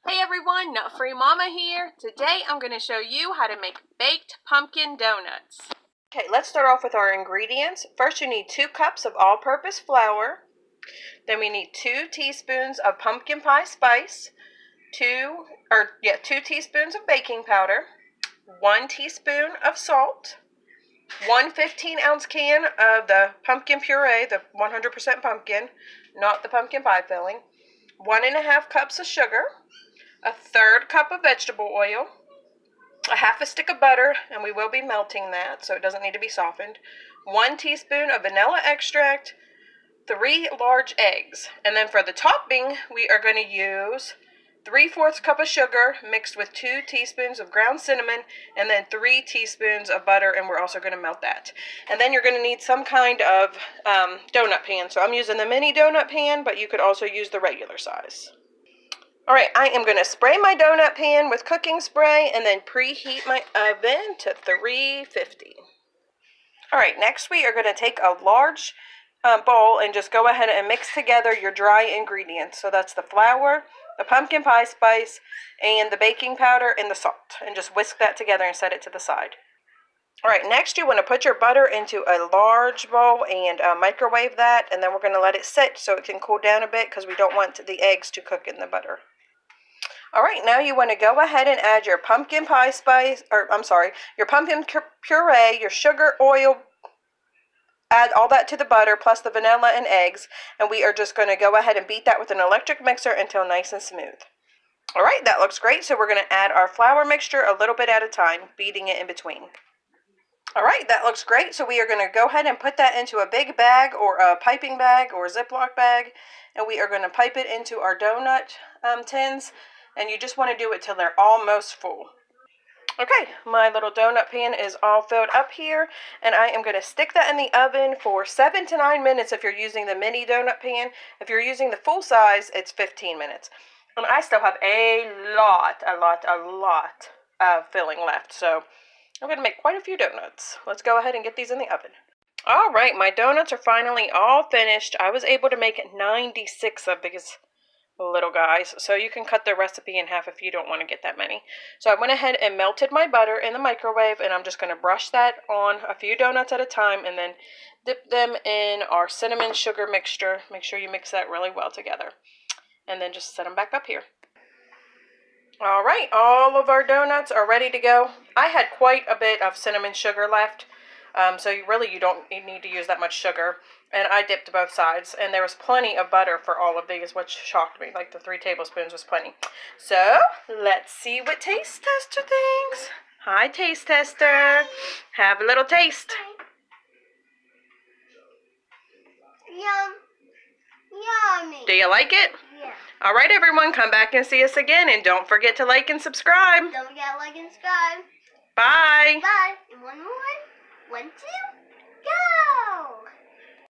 Hey everyone, Nut Free Mama here. Today I'm going to show you how to make baked pumpkin donuts. Okay, let's start off with our ingredients. First you need 2 cups of all-purpose flour. Then we need 2 teaspoons of pumpkin pie spice, 2 teaspoons of baking powder, 1 teaspoon of salt, 1 15-ounce can of the pumpkin puree, the 100% pumpkin, not the pumpkin pie filling, 1.5 cups of sugar, a 1/3 cup of vegetable oil, a 1/2 stick of butter, and we will be melting that so it doesn't need to be softened, 1 teaspoon of vanilla extract, 3 large eggs. And then for the topping, we are going to use 3/4 cup of sugar mixed with 2 teaspoons of ground cinnamon and then 3 teaspoons of butter, and we're also going to melt that. And then you're going to need some kind of donut pan. So I'm using the mini donut pan, but you could also use the regular size. Alright, I am going to spray my donut pan with cooking spray and then preheat my oven to 350. Alright, next we are going to take a large bowl and just go ahead and mix together your dry ingredients. So that's the flour, the pumpkin pie spice, and the baking powder and the salt. And just whisk that together and set it to the side. Alright, next you want to put your butter into a large bowl and microwave that. And then we're going to let it sit so it can cool down a bit because we don't want the eggs to cook in the butter. Alright, now you want to go ahead and add your pumpkin pie spice, your pumpkin puree, your sugar, oil, add all that to the butter plus the vanilla and eggs, and we are just going to go ahead and beat that with an electric mixer until nice and smooth. Alright, that looks great, so we're going to add our flour mixture a little bit at a time, beating it in between. Alright, that looks great, so we are going to go ahead and put that into a big bag or a piping bag or a ziploc bag, and we are going to pipe it into our donut tins. And you just want to do it till they're almost full. Okay, my little donut pan is all filled up here. And I am going to stick that in the oven for 7 to 9 minutes if you're using the mini donut pan. If you're using the full size, it's 15 minutes. And I still have a lot of filling left. So I'm going to make quite a few donuts. Let's go ahead and get these in the oven. Alright, my donuts are finally all finished. I was able to make 96 of these little guys, so you can cut the recipe in half if you don't want to get that many. So I went ahead and melted my butter in the microwave, and I'm just going to brush that on a few donuts at a time and then dip them in our cinnamon sugar mixture. Make sure you mix that really well together and then just set them back up here. Alright, all of our donuts are ready to go. I had quite a bit of cinnamon sugar left, so you don't need to use that much sugar. And I dipped both sides, and there was plenty of butter for all of these, which shocked me. Like the 3 tablespoons was plenty. So let's see what Taste Tester thinks. Hi, Taste Tester. Have a little taste. Yum. Yummy. Do you like it? Yeah. All right, everyone, come back and see us again, and don't forget to like and subscribe. Don't forget to like and subscribe. Bye. Bye. And one more. 1, 2, go.